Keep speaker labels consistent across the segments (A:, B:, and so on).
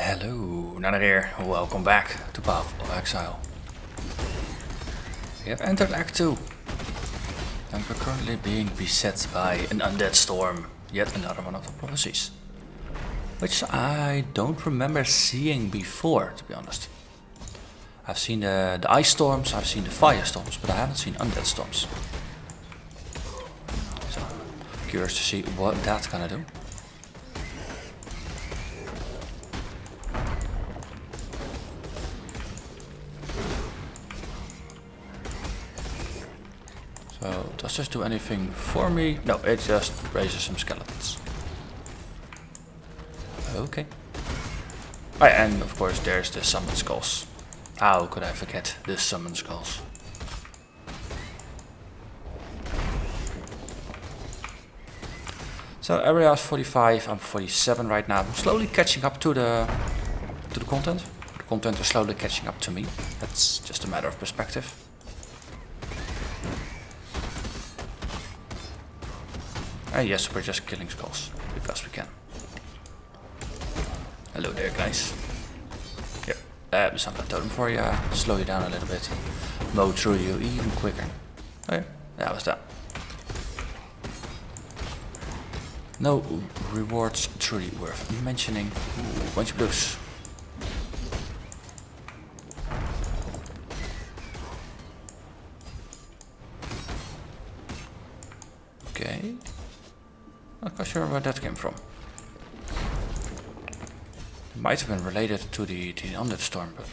A: Hello, Narnach here. Welcome back to Path of Exile. We have entered Act 2. And we're currently being beset by an undead storm. Yet another one of the prophecies. Which I don't remember seeing before, to be honest. I've seen the ice storms, I've seen the fire storms, but I haven't seen undead storms. So, curious to see what that's gonna do. So, does this do anything for me? No, it just raises some skeletons. Okay. Oh, and of course there's the summon skulls. How could I forget the summon skulls? So area is 45, I'm 47 right now. I'm slowly catching up to the content. The content is slowly catching up to me. That's just a matter of perspective. And yes, we're just killing skulls, because we can. Hello there, guys. Here, some totem for you, slow you down a little bit. Mow through you even quicker. Okay, that was that. No rewards truly worth mentioning. Ooh, bunch of blues. Okay. Not quite sure where that came from. It might have been related to the undead storm, but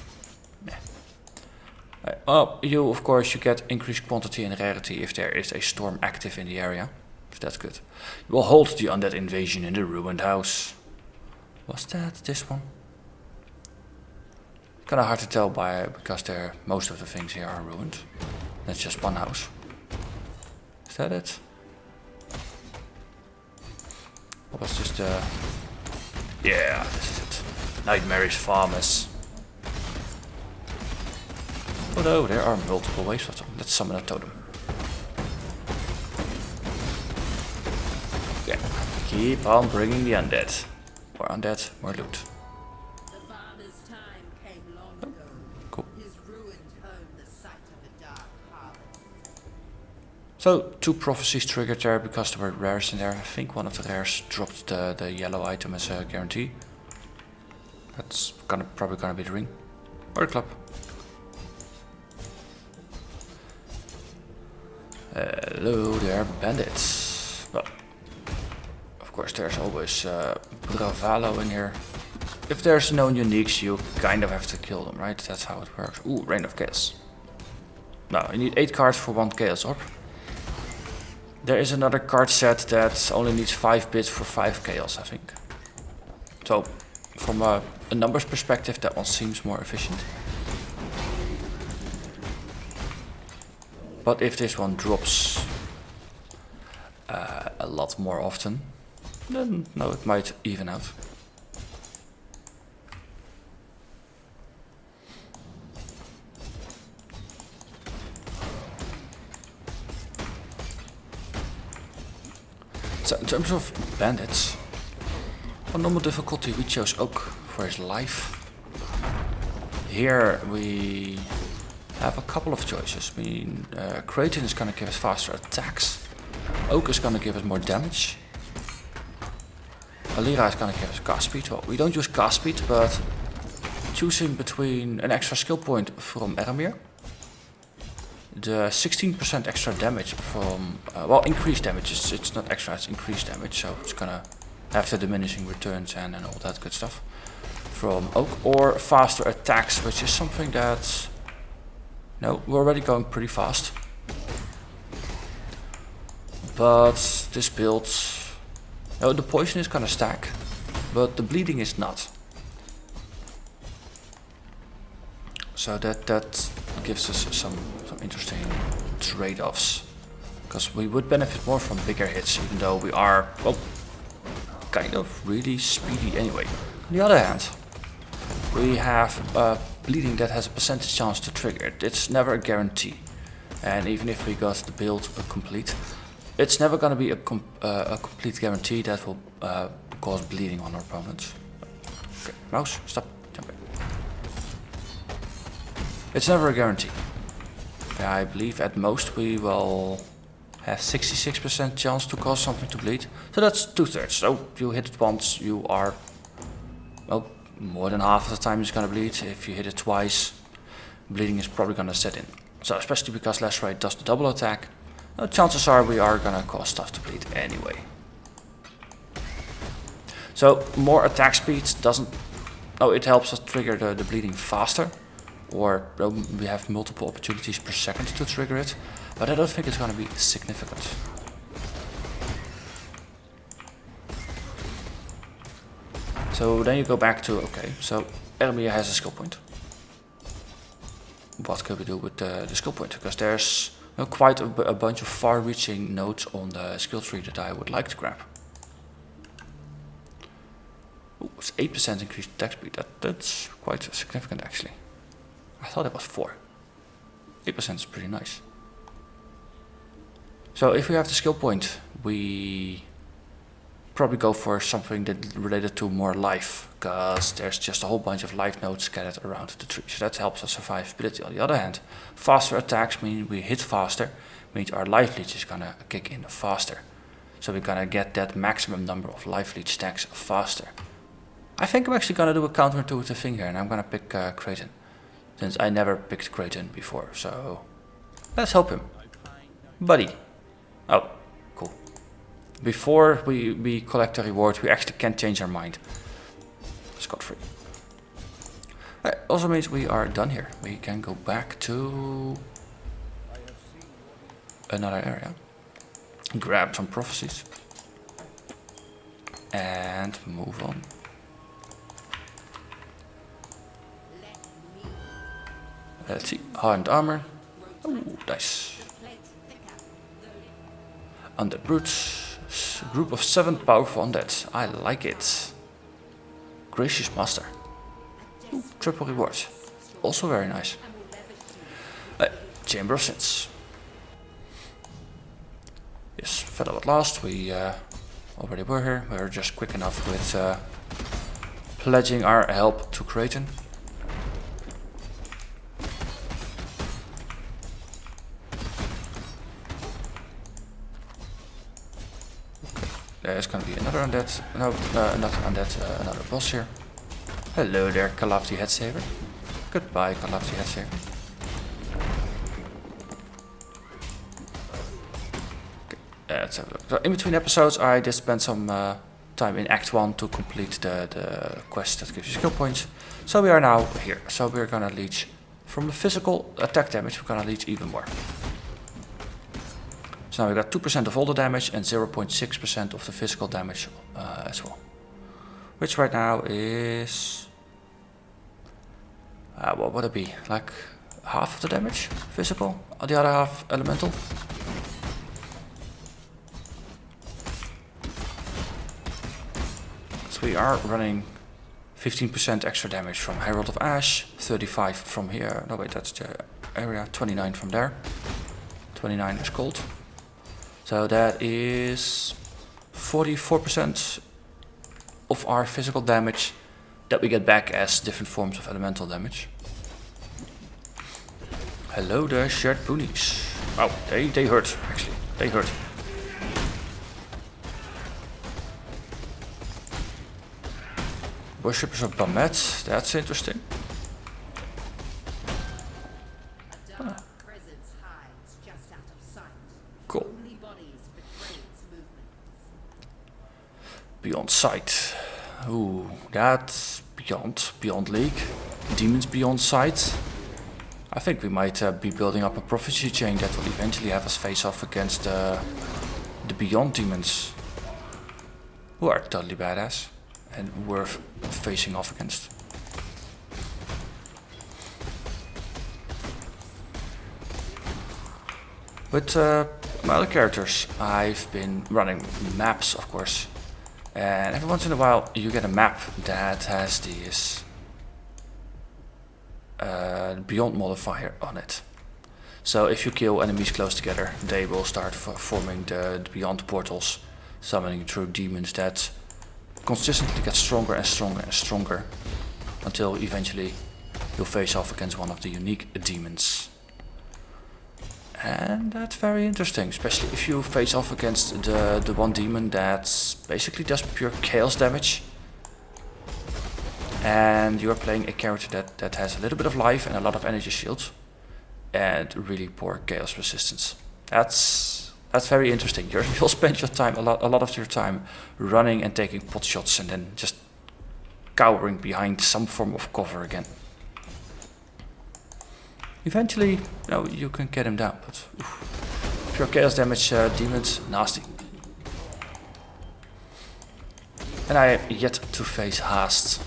A: yeah. Oh, of course you get increased quantity and rarity if there is a storm active in the area. So that's good. You will hold the undead invasion in the ruined house. Was that this one? Kinda hard to tell because most of the things here are ruined. That's just one house. Is that it? What was just the... Yeah, this is it. Nightmarish farmers. Although there are multiple ways of them. Let's summon a totem. Yeah, keep on bringing the undead. More undead, more loot.
B: The farmer's time came long ago.
A: Cool.
B: His ruined home the site of a dark harvest.
A: So, 2 prophecies triggered there because there were rares in there. I think one of the rares dropped the yellow item as a guarantee. That's probably gonna be the ring. Or the club. Hello there, bandits. Well, of course there's always Bravalo in here. If there's no uniques, you kind of have to kill them, right? That's how it works. Ooh, Reign of Chaos. Now, you need 8 cards for 1 Chaos Orb. There is another card set that only needs 5 bits for 5 Chaos, I think. So, from a numbers perspective, that one seems more efficient. But if this one drops a lot more often, then no, it might even out. So in terms of bandits, on normal difficulty we chose Oak for his life. Here we have a couple of choices. Kraton is gonna give us faster attacks. Oak is gonna give us more damage. Alira is gonna give us cast speed. Well, we don't use cast speed, but choosing between an extra skill point from Armour, the 16% extra damage from, well, increased damage, it's not extra, it's increased damage, so it's gonna have the diminishing returns and all that good stuff from Oak, or faster attacks, which is something that, no, we're already going pretty fast. But this build, no, the poison is gonna stack, but the bleeding is not. So that gives us some interesting trade-offs, because we would benefit more from bigger hits, even though we are, well, kind of really speedy anyway. On the other hand, we have bleeding that has a percentage chance to trigger it. It's never a guarantee, and even if we got the build complete, it's never going to be a complete guarantee that will cause bleeding on our opponents. Okay. Mouse, stop jumping. It's never a guarantee. I believe at most we will have 66% chance to cause something to bleed. So that's 2/3. So you hit it once, you are, well, more than half of the time it's gonna bleed. If you hit it twice, bleeding is probably gonna set in. So especially because Lacerate does the double attack, chances are we are gonna cause stuff to bleed anyway. So more attack speed doesn't, it helps us trigger the bleeding faster. Or we have multiple opportunities per second to trigger it, but I don't think it's going to be significant. So then you go back to, okay, so Armour has a skill point. What could we do with the skill point? Because there's quite a bunch of far-reaching nodes on the skill tree that I would like to grab. Ooh, it's 8% increased attack speed. That's quite significant actually. I thought it was 4. 8% is pretty nice. So if we have the skill point, we probably go for something that related to more life, because there's just a whole bunch of life nodes scattered around the tree. So that helps us survivability. On the other hand, faster attacks mean we hit faster, means our life leech is gonna kick in faster. So we're gonna get that maximum number of life leech stacks faster. I think I'm actually gonna do a counterintuitive thing here, and I'm gonna pick Kraton. Since I never picked Kraton before, so let's help him. Buddy. Oh, cool. Before we collect a reward, we actually can change our mind. Scot-free. Also means we are done here. We can go back to another area. Grab some prophecies. And move on. Let's see, hardened armor. Oh, nice. Undead brutes. Group of 7 powerful undead. I like it. Gracious master. Ooh, triple rewards. Also very nice. Chamber of Sins. Yes, fellow at last. We already were here. We were just quick enough with pledging our help to Kraton. There's gonna be another undead, another boss here. Hello there, Calafti Headsaver. Goodbye, Calafti Headsaver. Okay, let's have a look. So in between episodes, I did spend some time in Act 1 to complete the quest that gives you skill points. So we are now here. So we're gonna leech from the physical attack damage. We're gonna leech even more. So now we got 2% of all the damage and 0.6% of the physical damage as well. Which right now is... what would it be? Like half of the damage physical, the other half elemental? So we are running 15% extra damage from Herald of Ash, 35 from here, no wait, that's the area, 29 from there, 29 is cold. So that is 44% of our physical damage that we get back as different forms of elemental damage. Hello there, shared boonies. Oh, they hurt, actually. They hurt. Worshippers of Bamet, that's interesting. Cool. Beyond sight. Ooh, that's beyond League. Demons beyond sight. I think we might be building up a prophecy chain that will eventually have us face off against the beyond demons, who are totally badass and worth facing off against. With my other characters, I've been running maps, of course, and every once in a while you get a map that has this beyond modifier on it. So if you kill enemies close together, they will start forming the beyond portals, summoning through demons that consistently get stronger and stronger and stronger until eventually you'll face off against one of the unique demons. And that's very interesting, especially if you face off against the one demon that basically does pure chaos damage. And you're playing a character that has a little bit of life and a lot of energy shields. And really poor chaos resistance. That's very interesting. You'll spend your time, a lot of your time running and taking pot shots and then just cowering behind some form of cover again. Eventually, you can get him down, but pure chaos damage demons, nasty. And I have yet to face Haast,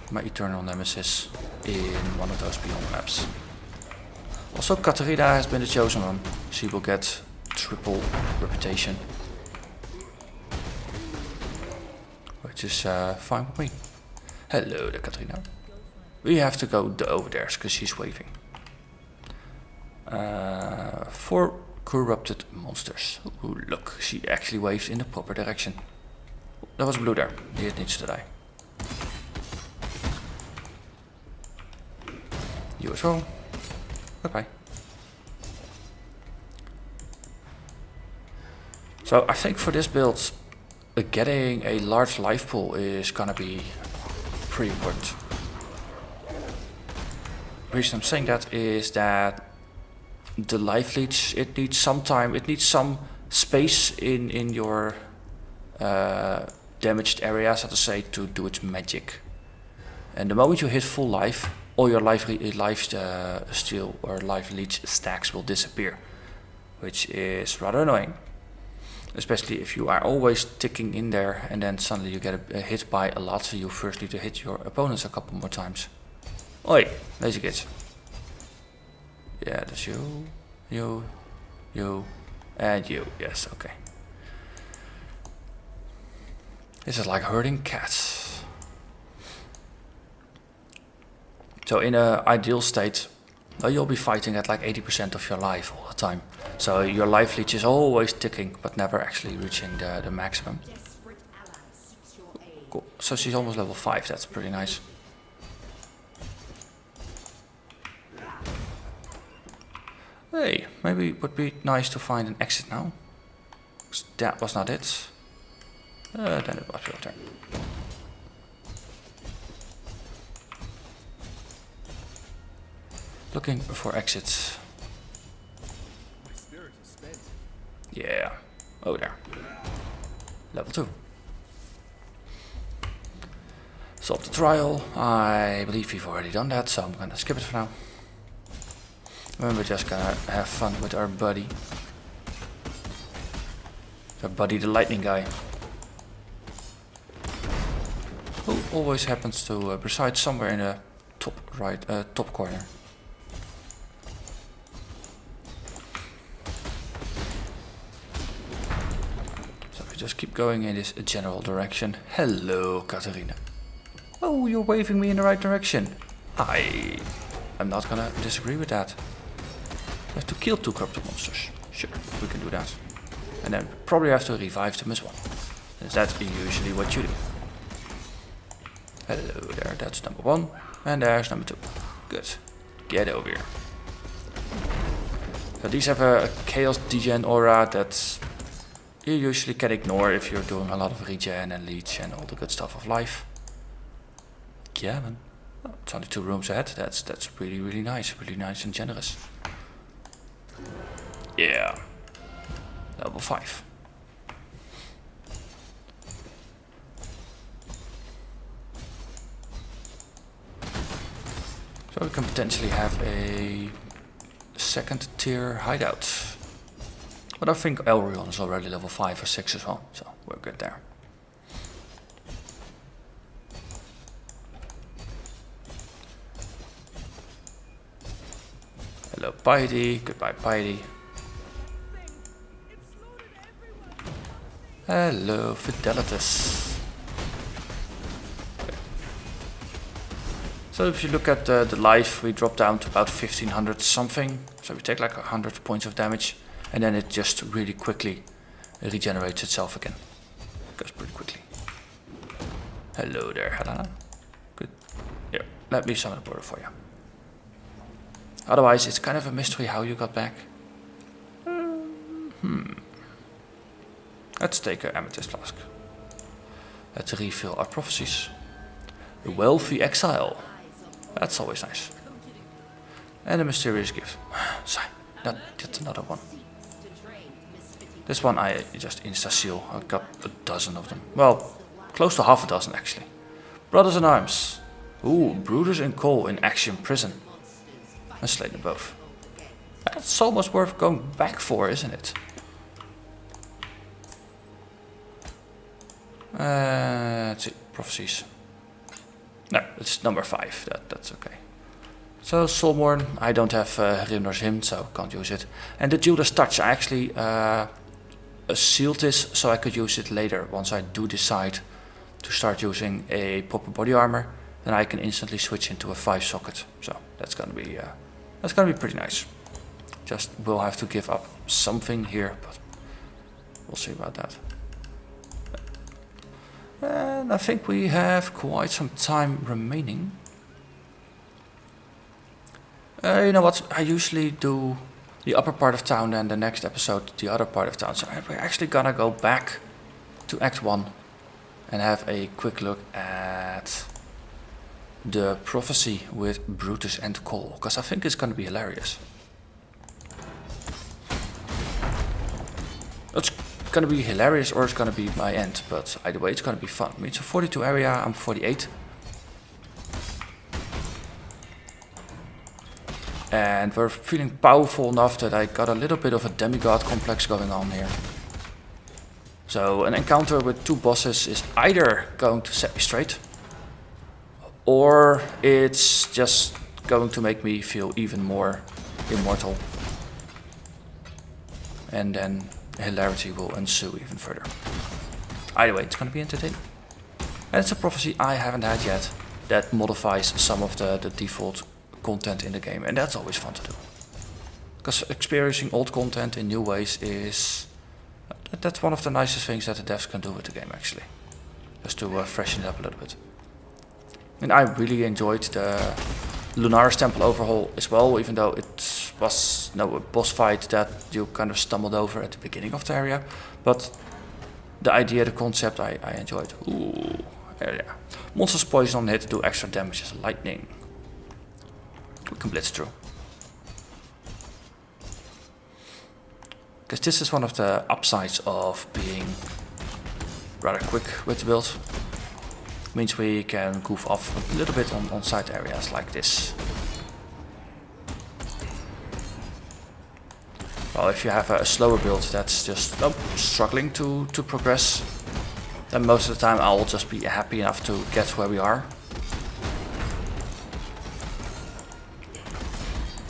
A: my eternal nemesis, in one of those Beyond maps. Also, Katarina has been the chosen one. She will get triple reputation, which is fine with me. Hello there, Katarina. We have to go over there because she's waving. 4 corrupted monsters. Ooh, look, she actually waved in the proper direction. There was blue there. It needs to die. You as well. Bye-bye. So I think for this build, getting a large life pool is gonna be pretty important. The reason I'm saying that is that the life leech, it needs some time, it needs some space in your damaged area, so to say, to do its magic. And the moment you hit full life, all your life steal or life leech stacks will disappear, which is rather annoying. Especially if you are always ticking in there and then suddenly you get hit by a lot, so you first need to hit your opponents a couple more times. Oi, lazy kids. Yeah, that's you, and you. Yes, okay. This is like herding cats. So in an ideal state, you'll be fighting at like 80% of your life all the time. So your life leech is always ticking, but never actually reaching the maximum. Cool. So she's almost level 5, that's pretty nice. Hey, maybe it would be nice to find an exit now. That was not it. Then it was your turn. Looking for exits. Yeah. Oh, there. Level 2. Solve the trial. I believe we've already done that, so I'm gonna skip it for now. And we're just gonna have fun with our buddy. Our buddy, the lightning guy. Who always happens to reside somewhere in the top corner. Just keep going in this general direction. Hello, Katarina. Oh, you're waving me in the right direction. I'm not gonna disagree with that. We have to kill 2 corrupted monsters. Sure, we can do that. And then probably have to revive them as well. Since that's usually what you do. Hello there, that's number 1. And there's number 2. Good. Get over here. So these have a chaos degen aura that you usually can ignore if you're doing a lot of regen and leech and all the good stuff of life. Yeah, man. Oh, it's only 2 rooms ahead. That's really nice and generous. Yeah. Level 5. So we can potentially have a 2nd tier hideout. But I think Elrion is already level 5 or 6 as well, so we're good there. Hello, Piety. Goodbye, Piety. Hello, Fidelitas. So if you look at the life, we drop down to about 1500 something. So we take like 100 points of damage. And then it just really quickly regenerates itself again. Goes pretty quickly. Hello there, Helena. Good. Yeah, let me summon a portal for you. Otherwise, it's kind of a mystery how you got back. Let's take an amethyst flask. Let's refill our prophecies. The wealthy exile. That's always nice. And a mysterious gift. Sorry, that's another one. This one I just insta-seal. I got a dozen of them. Well, close to half a dozen actually. Brothers in Arms. Ooh, Brooders in Coal in Action Prison. And slay them both. That's almost worth going back for, isn't it? Let's see, prophecies. No, it's number 5. That's okay. So Soulmorn, I don't have Rimnor's Hymn, so can't use it. And the Duelist Touch, I actually sealed this so I could use it later. Once I do decide to start using a proper body armor, then I can instantly switch into a 5 socket. So that's gonna be pretty nice. Just will have to give up something here, but we'll see about that. And I think we have quite some time remaining. You know what, I usually do the upper part of town and the next episode the other part of town. So we're actually gonna go back to Act 1 and have a quick look at the prophecy with Brutus and Cole, because I think it's gonna be hilarious. It's gonna be hilarious or it's gonna be my end, but either way it's gonna be fun. I mean, it's a 42 area, I'm 48. And we're feeling powerful enough that I got a little bit of a demigod complex going on here. So an encounter with 2 bosses is either going to set me straight, or it's just going to make me feel even more immortal. And then hilarity will ensue even further. Either way, it's going to be entertaining. And it's a prophecy I haven't had yet that modifies some of the default content in the game, and that's always fun to do. Because experiencing old content in new ways that's one of the nicest things that the devs can do with the game actually. Just to freshen it up a little bit. And I really enjoyed the Lunaris Temple overhaul as well, even though it was a boss fight that you kind of stumbled over at the beginning of the area. But the idea, the concept, I enjoyed. Ooh, yeah. Monsters poison on hit do extra damage as lightning. We can blitz through. Because this is one of the upsides of being rather quick with the build. Means we can goof off a little bit on side areas like this. Well, if you have a slower build that's just struggling to progress, then most of the time I'll just be happy enough to get where we are.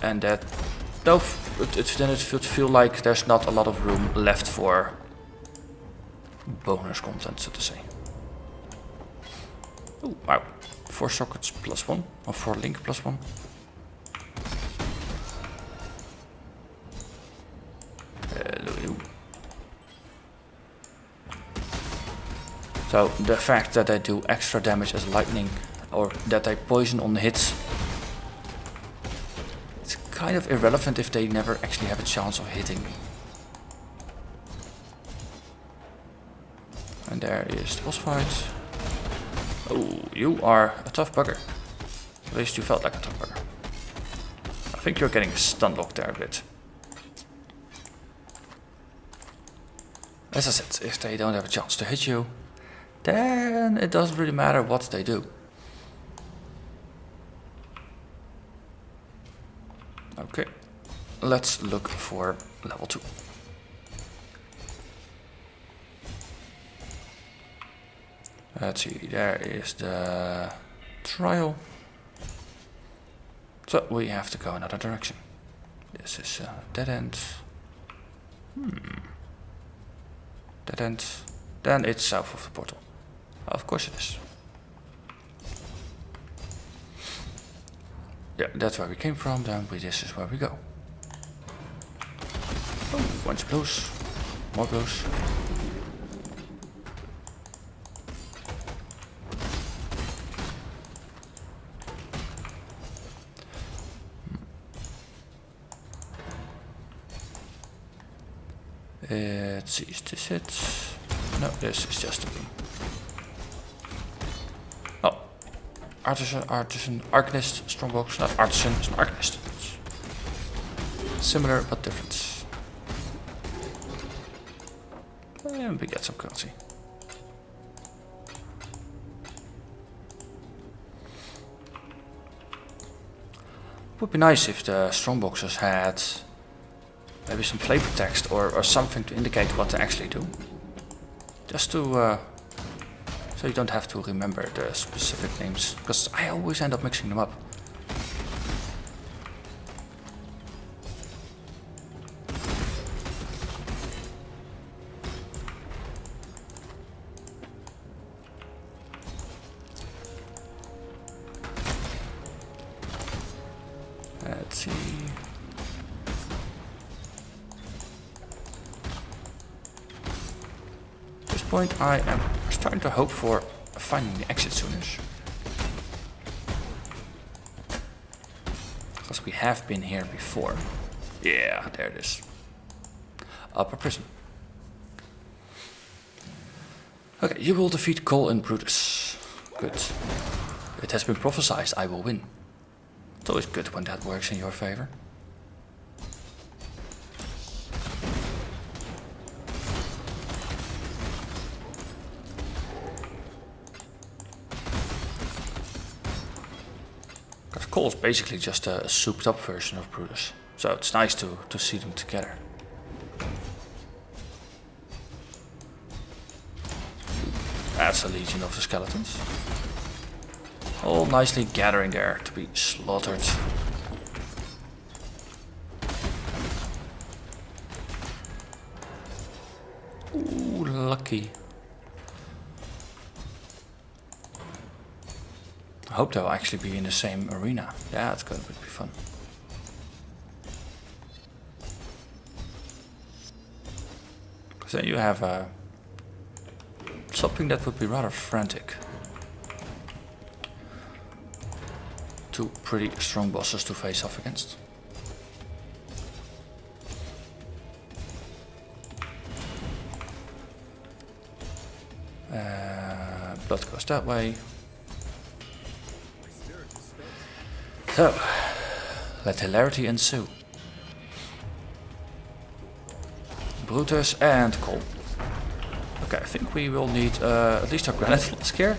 A: And that, then it would feel like there's not a lot of room left for bonus content, so to say. Oh, wow. 4 sockets plus 1, or 4 link plus 1. Hello. So the fact that they do extra damage as lightning, or that they poison on the hits, it's kind of irrelevant if they never actually have a chance of hitting me. And there is the boss fight. Oh, you are a tough bugger. At least you felt like a tough bugger. I think you're getting stun locked there a bit. As I said, if they don't have a chance to hit you, then it doesn't really matter what they do. Okay, let's look for level 2. Let's see, there is the trial. So we have to go another direction. This is a dead end. Dead end. Then it's south of the portal. Of course it is. Yeah, that's where we came from. Then this is where we go. Oh, bunch of blues. More blues. Let's see, is this it? No, this is just a beam. Oh, artisan, arcanist, strongbox, not artisan, it's an arcanist. Similar but different. And we get some currency. Would be nice if the strongboxes had maybe some flavor text or something to indicate what they actually do. Just to so you don't have to remember the specific names, because I always end up mixing them up. Let's see. At this point I am starting to hope for finding the exit soonish. Because we have been here before. Yeah, there it is. Upper prison. Okay, you will defeat Cole and Brutus. Good. It has been prophesied I will win. It's always good when that works in your favor. Because Cole is basically just a souped up version of Brutus. So it's nice to see them together. That's a legion of the skeletons. All nicely gathering there to be slaughtered. Ooh, lucky. I hope they'll actually be in the same arena. Yeah, it's going to be fun. Because then you have something that would be rather frantic. Two pretty strong bosses to face off against. Blood goes that way. So, let hilarity ensue. Brutus and Cole. Okay, I think we will need at least a granite flask here.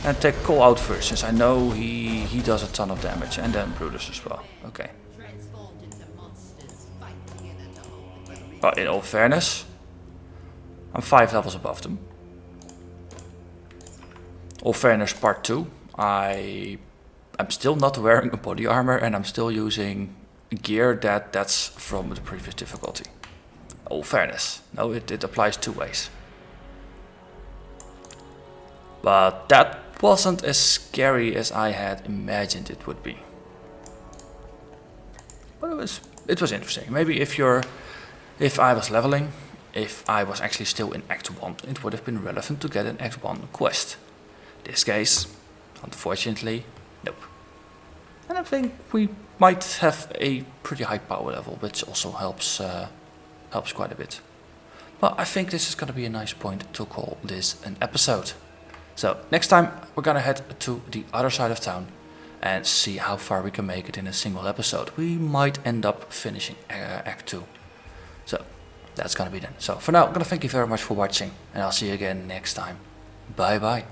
A: And take Cole out first, since I know he does a ton of damage. And then Brutus as well. Okay. Well, in all fairness, I'm 5 levels above them. All fairness part 2. I'm still not wearing a body armor and I'm still using gear that's from the previous difficulty. All fairness. No, it applies 2 ways. But that wasn't as scary as I had imagined it would be. But it was interesting. Maybe if I was leveling, if I was actually still in Act 1, it would have been relevant to get an Act 1 quest. In this case, unfortunately, nope. And I think we might have a pretty high power level, which also helps quite a bit. Well, I think this is going to be a nice point to call this an episode. So next time we're gonna head to the other side of town and see how far we can make it in a single episode. We might end up finishing Act 2. So that's gonna be then. So for now, I'm gonna thank you very much for watching and I'll see you again next time. Bye bye.